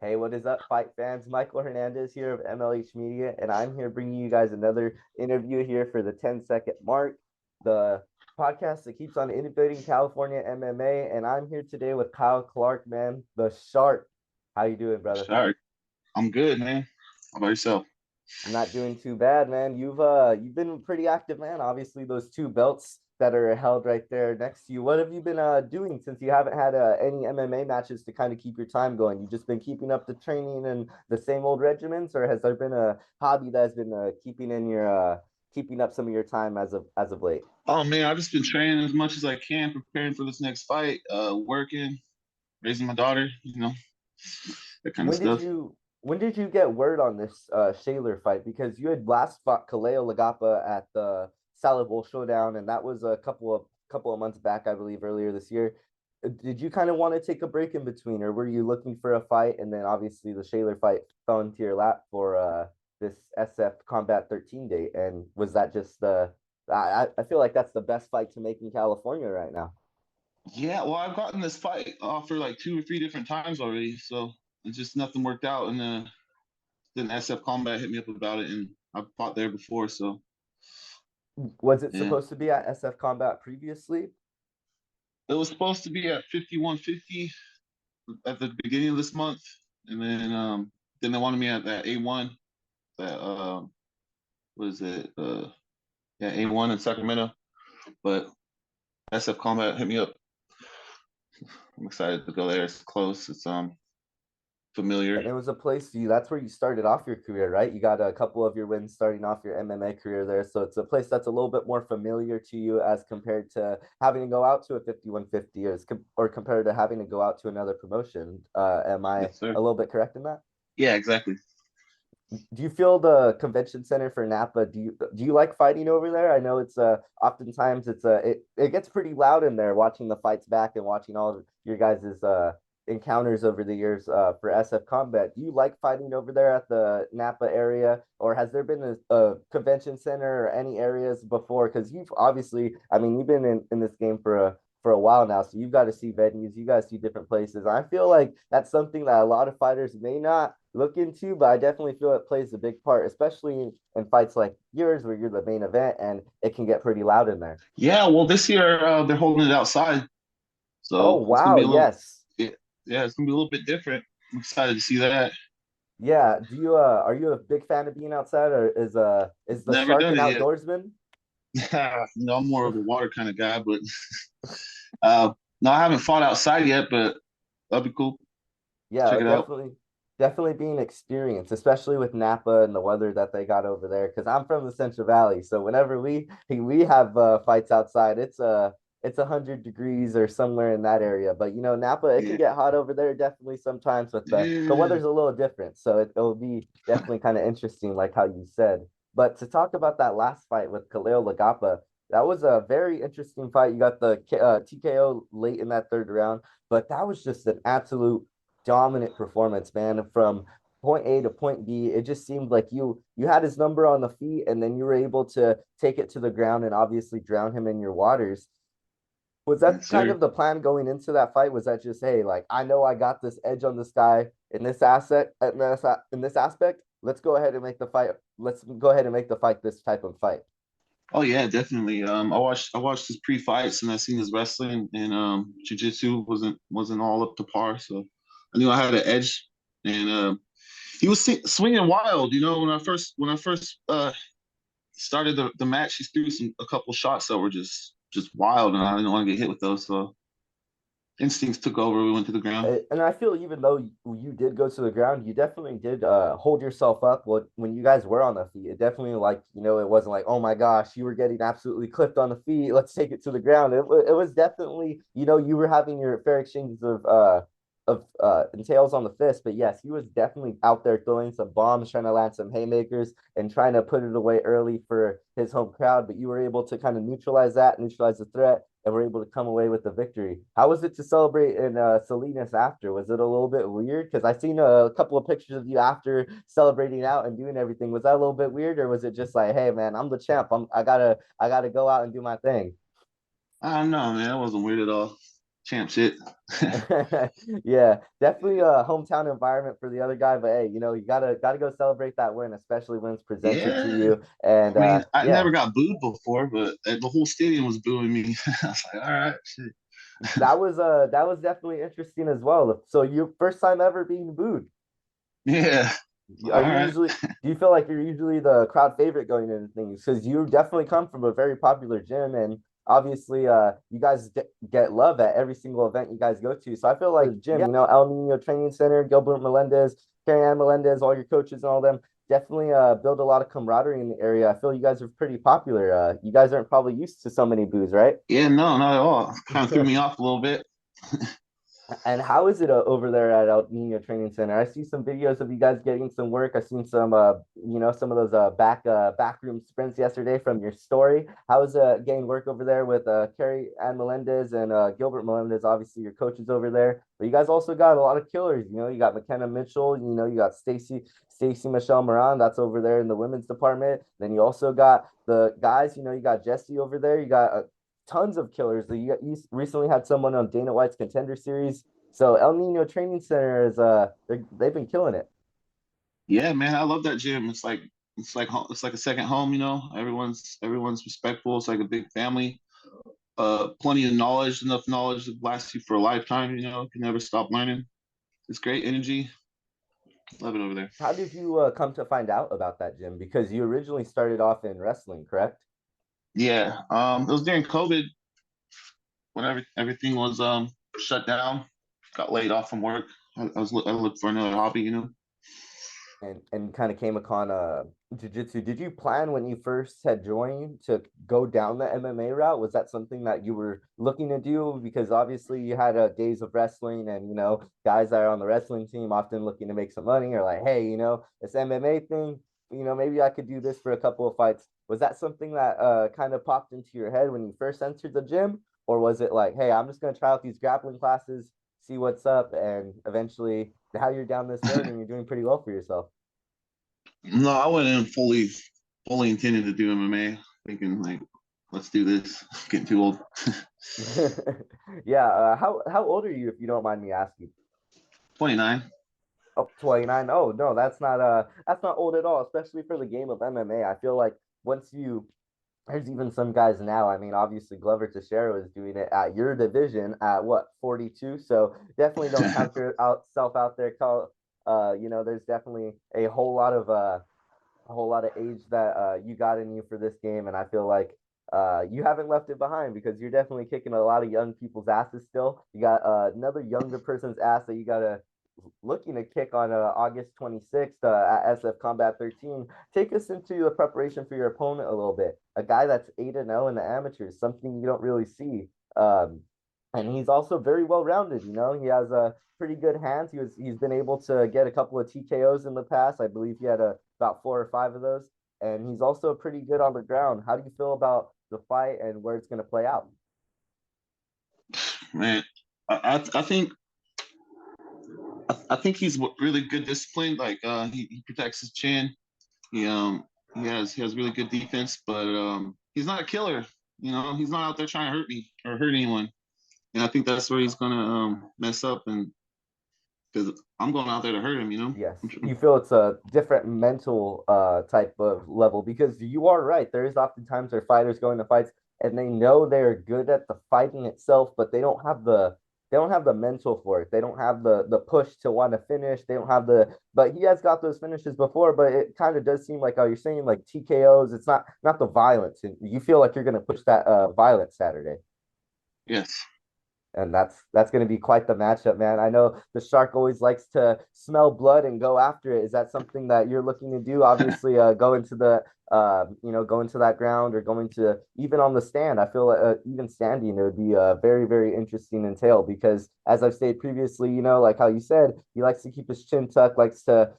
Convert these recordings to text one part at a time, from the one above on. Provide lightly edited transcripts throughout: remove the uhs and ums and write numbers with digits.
Hey, what is up, fight fans? Michael Hernandez here of MLH Media, and I'm here bringing you guys another interview here for the 10-second mark, the podcast that keeps on innovating California MMA. And I'm here today with Kyle Clark, man, the Shark. How you doing, brother? Shark. I'm good, man. How about yourself? I'm not doing too bad, man. You've been pretty active, man. Obviously, those two belts that are held right there next to you. What have you been doing since you haven't had any MMA matches to kind of keep your time going? You just been keeping up the training and the same old regiments, or has there been a hobby that's been keeping up some of your time as of late? Oh man, I've just been training as much as I can, preparing for this next fight, working, raising my daughter, that kind of When did stuff. you when did you get word on this Shealor fight? Because you had last fought Kaleo Lagapa at the Salad Bowl Showdown, and that was a couple of months back, I believe, earlier this year. Did you kind of want to take a break in between, or were you looking for a fight? And then obviously the Shealor fight fell into your lap for this SF Combat 13 date. And was that just I feel like that's the best fight to make in California right now. Yeah, well, I've gotten this fight offer like two or three different times already, so it's just nothing worked out. And then SF Combat hit me up about it, and I've fought there before, so Was it yeah. supposed to be at SF Combat previously? It was supposed to be at 5150 at the beginning of this month, and then they wanted me at that A1, that what is it? Yeah, A1 in Sacramento. But SF Combat hit me up. I'm excited to go there. It's close. It's familiar. And it was a place that's where you started off your career, right? You got a couple of your wins starting off your MMA career there. So it's a place that's a little bit more familiar to you as compared to having to go out to a 5150 or compared to having to go out to another promotion. Am I Yes, sir. a little bit correct in that? Yeah, exactly. Do you feel the convention center for Napa? Do you like fighting over there? I know it's oftentimes it gets pretty loud in there watching the fights back and watching all of your guys' encounters over the years for SF Combat. Do you like fighting over there at the Napa area, or has there been a convention center or any areas before? Because you've obviously, I mean, you've been in this game for a while now, so you've got to see venues, you got to see different places. I feel like that's something that a lot of fighters may not look into, but I definitely feel it plays a big part, especially in fights like yours where you're the main event and it can get pretty loud in there. Yeah, well, this year they're holding it outside, Oh so it's gonna wow, be a little. yes. Yeah, yeah, it's gonna be a little bit different. I'm excited to see that. Yeah. Do you are you a big fan of being outside, or is the Never Shark done an it yet. outdoorsman? I'm more of a water kind of guy, but uh, no, I haven't fought outside yet, but that'd be cool. Yeah, Check it out. definitely being experienced, especially with Napa and the weather that they got over there. Because I'm from the Central Valley, so whenever we have fights outside, it's 100 degrees or somewhere in that area. But Napa, it can Yeah, get hot over there definitely sometimes, but the yeah. weather's a little different, so it'll be definitely kind of interesting, like how you said. But to talk about that last fight with Kaleo Lagapa, that was a very interesting fight. You got the TKO late in that third round, but that was just an absolute dominant performance, man, from point A to point B. It just seemed like you had his number on the feet, and then you were able to take it to the ground and obviously drown him in your waters. Was that Yes, kind sir. of the plan going into that fight? Was that just, hey, like I know I got this edge on this guy in this in this aspect. Let's go ahead and make the fight. Let's go ahead and make the fight this type of fight. Oh yeah, definitely. I watched his pre-fights and I seen his wrestling and jiu-jitsu wasn't all up to par. So I knew I had an edge, and he was swinging wild. When I first started the match, he threw a couple shots that were just wild, and I didn't want to get hit with those. So instincts took over. We went to the ground. And I feel even though you did go to the ground, you definitely did hold yourself up when you guys were on the feet. It definitely like it wasn't like, oh my gosh, you were getting absolutely clipped on the feet. Let's take it to the ground. It was definitely you were having your fair exchanges of entails on the fist, but yes, he was definitely out there throwing some bombs, trying to land some haymakers, and trying to put it away early for his home crowd. But you were able to kind of neutralize the threat, and were able to come away with the victory. How was it to celebrate in Salinas after? Was it a little bit weird? Because I seen a couple of pictures of you after celebrating out and doing everything. Was that a little bit weird, or was it just like, hey man, I'm the champ. I gotta go out and do my thing? I don't know, man. It wasn't weird at all. champ shit. Yeah, definitely a hometown environment for the other guy, but hey, you gotta go celebrate that win, especially when it's presented to Yeah. you. And I mean, I yeah, never got booed before, but the whole stadium was booing me. I was like, all right, shit. that was definitely interesting as well. So your first time ever being booed. Yeah. Are All you right. usually, do you feel like you're usually the crowd favorite going into things? Because you definitely come from a very popular gym, and obviously you guys get love at every single event you guys go to. So I feel like the gym, El Nino Training Center, Gilbert Melendez, Karen Melendez, all your coaches and all them definitely build a lot of camaraderie in the area. I feel you guys are pretty popular. You guys aren't probably used to so many boos, right? Yeah, no, not at all. Kind of threw me off a little bit. And how is it over there at El Nino Training Center? I see some videos of you guys getting some work. I've seen some, some of those backroom sprints yesterday from your story. How is getting work over there with Kerry and Melendez and Gilbert Melendez? Obviously, your coaches over there, but you guys also got a lot of killers. You got McKenna Mitchell. You got Stacy Michelle Moran. That's over there in the women's department. Then you also got the guys. You got Jesse over there. You got tons of killers. You recently had someone on Dana White's Contender Series. So El Nino Training Center is they've been killing it. Yeah, man, I love that gym. It's like a second home, you know. Everyone's respectful. It's like a big family. Plenty of knowledge, enough knowledge to last you for a lifetime, you know. You can never stop learning. It's great energy. Love it over there. How did you come to find out about that gym? Because you originally started off in wrestling, correct? Yeah. It was during COVID when everything was shut down. Got laid off from work. I looked for another hobby, you know. And kind of came upon jiu-jitsu. Did you plan when you first had joined to go down the MMA route? Was that something that you were looking to do? Because obviously you had days of wrestling, and guys that are on the wrestling team often looking to make some money, or like, hey, this MMA thing, maybe I could do this for a couple of fights. Was that something that kind of popped into your head when you first entered the gym? Or was it like, hey, I'm just gonna try out these grappling classes, see what's up, and eventually now you're down this road and you're doing pretty well for yourself? No, I went in fully intending to do MMA, thinking like, let's do this. Getting too old. Yeah, how old are you if you don't mind me asking? 29. Oh, 29. Oh, no, that's not old at all, especially for the game of MMA. I feel like once you there's even some guys now. I mean, obviously Glover Teixeira is doing it at your division at what, 42. So definitely don't count yourself out there. There's definitely a whole lot of age that you got in you for this game, and I feel like you haven't left it behind because you're definitely kicking a lot of young people's asses still. You got another younger person's ass that you got to looking to kick on August 26th at SF Combat 13. Take us into the preparation for your opponent a little bit. A guy that's 8-0 in the amateurs, something you don't really see. And he's also very well rounded. He has pretty good hands. He's been able to get a couple of TKOs in the past. I believe he had about 4 or 5 of those. And he's also pretty good on the ground. How do you feel about the fight and where it's going to play out? Man, I think he's really good discipline. Like he protects his chin. He he has really good defense, but he's not a killer. You know, he's not out there trying to hurt me or hurt anyone. And I think that's where he's gonna mess up, and because I'm going out there to hurt him. You know. Yes, you feel it's a different mental type of level because you are right. There is oftentimes where fighters go into fights and they know they're good at the fighting itself, but they don't have the mental for it. They don't have the push to want to finish. They don't have but he has got those finishes before, but it kind of does seem like how you're saying like TKOs. It's not the violence. And you feel like you're gonna push that violence Saturday. Yes. And that's going to be quite the matchup, man. I know the Shark always likes to smell blood and go after it. Is that something that you're looking to do? Obviously, go into that ground or going to even on the stand. I feel even standing it would be very very interesting entail because as I've stated previously, like how you said, he likes to keep his chin tucked, likes to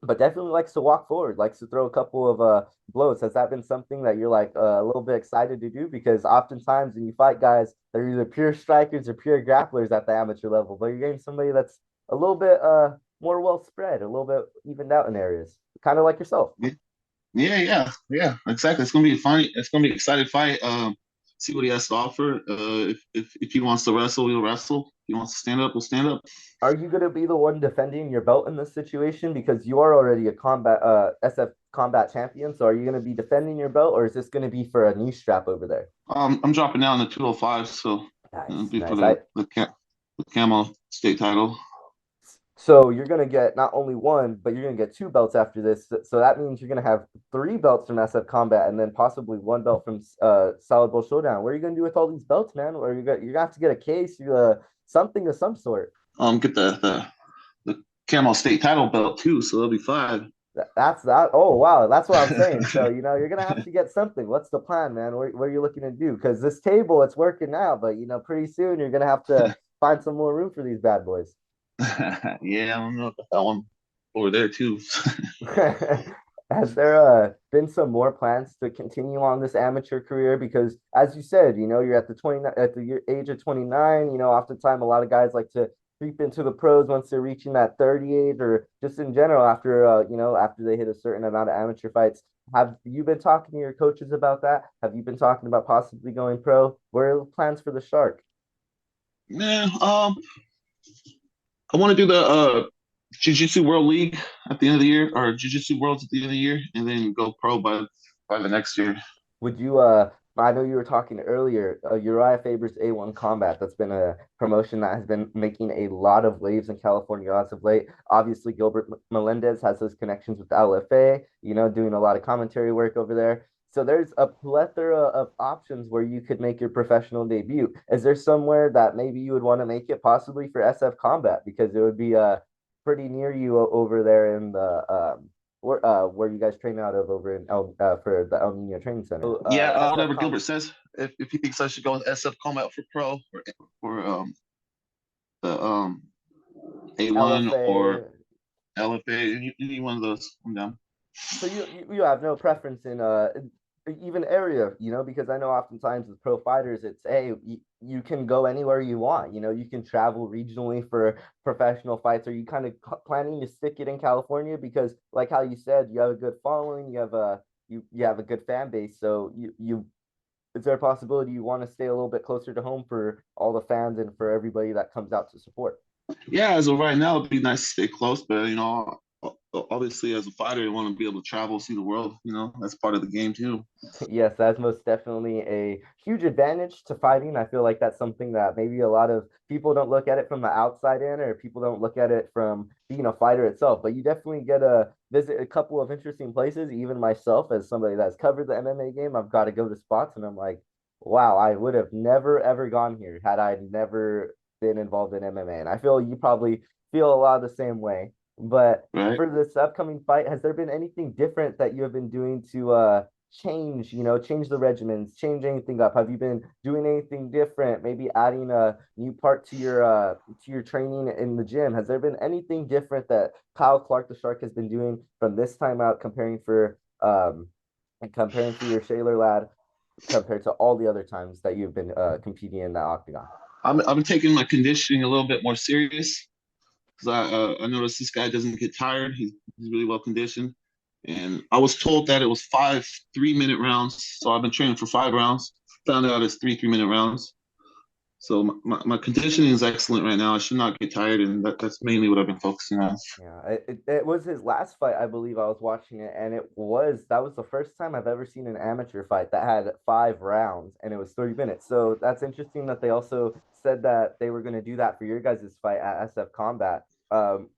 but definitely likes to walk forward, likes to throw a couple of blows. Has that been something that you're like a little bit excited to do? Because oftentimes when you fight guys, they're either pure strikers or pure grapplers at the amateur level, but you're getting somebody that's a little bit more well spread, a little bit evened out in areas, kind of like yourself. Yeah, yeah, yeah, exactly. It's gonna be a fun. It's gonna be an exciting fight. see what he has to offer. If he wants to wrestle, he'll wrestle. If he wants to stand up, we'll stand up. Are you going to be the one defending your belt in this situation because you are already a combat SF combat champion? So are you going to be defending your belt, or is this going to be for a knee strap over there? I'm dropping down to 205, so it'll Nice, be for nice. I the camo state title. So you're gonna get not only one, but you're gonna get two belts after this. So that means you're gonna have three belts from SF Combat, and then possibly one belt from Solid Bowl Showdown. What are you gonna do with all these belts, man? Or you're gonna have to get a case, something of some sort. Get the camo state title belt too, so there'll be five. That's that. Oh wow, that's what I'm saying. So you're gonna have to get something. What's the plan, man? What are you looking to do? Because this table, it's working now, but pretty soon you're gonna have to find some more room for these bad boys. Yeah, I don't know about that one over there too. Has there been some more plans to continue on this amateur career? Because as you said, you're at the age of 29. Oftentimes a lot of guys like to creep into the pros once they're reaching that 30 age, or just in general after after they hit a certain amount of amateur fights. Have you been talking to your coaches about that? Have you been talking about possibly going pro? What are the plans for the Shark? Yeah, I want to do the Jiu-Jitsu World League at the end of the year, or Jiu-Jitsu Worlds at the end of the year, and then go pro by the next year. Would you I know you were talking earlier, Uriah Faber's A1 Combat. That's been a promotion that has been making a lot of waves in California as of late. Obviously, Gilbert Melendez has those connections with LFA, doing a lot of commentary work over there. So there's a plethora of options where you could make your professional debut. Is there somewhere that maybe you would want to make it, possibly for SF Combat, because it would be pretty near you over there in the where you guys train out of over in for the El Nino Training Center? Yeah, SF whatever Com Gilbert says. If he thinks I should go with SF Combat for pro, or the A1 or LFA. LFA, any one of those, I'm down. So you have no preference in even area, because I know oftentimes with pro fighters, it's hey, you can go anywhere you want. You can travel regionally for professional fights. Are you kind of planning to stick it in California because, like how you said, you have a good following, you have a good fan base, so you is there a possibility you want to stay a little bit closer to home for all the fans and for everybody that comes out to support? Yeah, as of right now, it'd be nice to stay close, but obviously, as a fighter, you want to be able to travel, see the world. That's part of the game too. Yes, that's most definitely a huge advantage to fighting. I feel like that's something that maybe a lot of people don't look at it from the outside in, or people don't look at it from being a fighter itself. But you definitely get to visit a couple of interesting places. Even myself, as somebody that's covered the MMA game, I've got to go to spots, and I'm like, wow, I would have never ever gone here had I never been involved in MMA. And I feel you probably feel a lot of the same way. But Right. for this upcoming fight, has there been anything different that you have been doing to change the regimens, change anything up? Have you been doing anything different? Maybe adding a new part to your training in the gym? Has there been anything different that Kyle Clark the Shark has been doing from this time out, comparing for your Shealor Ladd compared to all the other times that you've been competing in that octagon? I'm taking my conditioning a little bit more serious because I noticed this guy doesn't get tired. He's really well conditioned, and I was told that it was 5 3-minute rounds. So I've been training for 5 rounds. Found out it's 3 3-minute rounds. So my conditioning is excellent right now. I should not get tired, and that's mainly what I've been focusing on. Yeah, it was his last fight, I believe. I was watching it, and that was the first time I've ever seen an amateur fight that had 5 rounds, and it was 30 minutes. So that's interesting that they also said that they were going to do that for your guys' fight at SF Combat.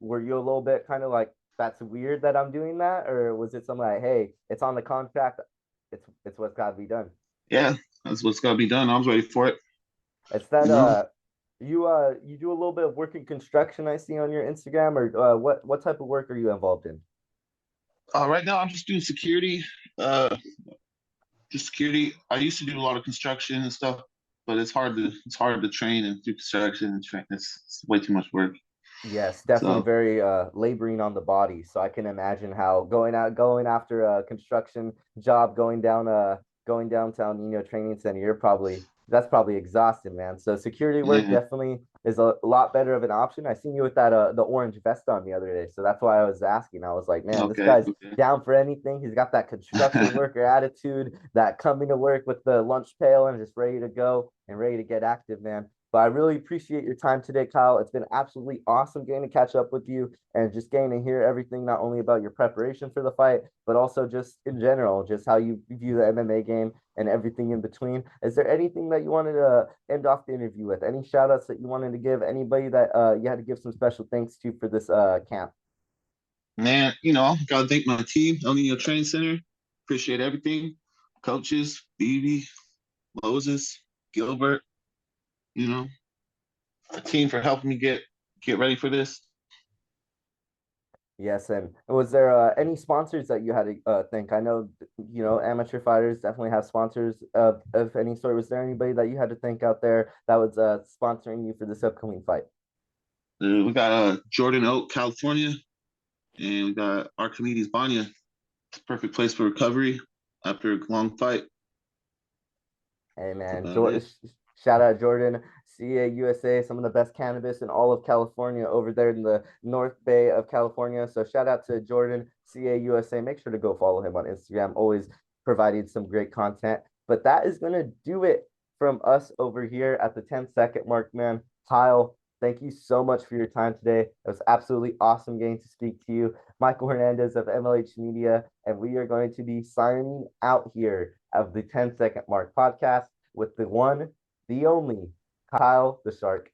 Were you a little bit kind of like, that's weird that I'm doing that, or was it something like, hey, it's on the contract, it's what's got to be done? Yeah, that's what's got to be done. I was ready for it. It's that You know, you do a little bit of work in construction, I see on your Instagram, or what type of work are you involved in? right now I'm just doing security. Uh, just security. I used to do a lot of construction and stuff, but it's hard to train and do construction and train. It's way too much work. Yes, definitely So very laboring on the body. So I can imagine how going after a construction job, going downtown Nino Training Center, you're probably That's probably exhausting, man. So security work Yeah. definitely is a lot better of an option. I seen you with that the orange vest on the other day. So that's why I was asking. I was like, man, this Okay. guy's Okay. down for anything. He's got that construction worker attitude, that coming to work with the lunch pail and just ready to go and ready to get active, man. But I really appreciate your time today, Kyle. It's been absolutely awesome getting to catch up with you and just getting to hear everything, not only about your preparation for the fight, but also just in general, just how you view the MMA game and everything in between. Is there anything that you wanted to end off the interview with? Any shout outs that you wanted to give? Anybody that you had to give some special thanks to for this camp? Man, gotta thank my team, El Nino Training Center. Appreciate everything. Coaches, BB, Moses, Gilbert, you know, a team for helping me get ready for this. Yes, and was there any sponsors that you had to thank? I know, amateur fighters definitely have sponsors of any sort. Was there anybody that you had to thank out there that was sponsoring you for this upcoming fight? We got Jordan Oak, California, and we got Archimedes Banya. It's a perfect place for recovery after a long fight. Hey That's man, about it. Shout out Jordan, CA USA, some of the best cannabis in all of California over there in the North Bay of California. So shout out to Jordan, CA USA. Make sure to go follow him on Instagram, always providing some great content. But that is gonna do it from us over here at the 10-second mark, man. Kyle, thank you so much for your time today. It was absolutely awesome getting to speak to you. Michael Hernandez of MLH Media, and we are going to be signing out here of the 10-second mark podcast with the one, the only Kyle the Shark.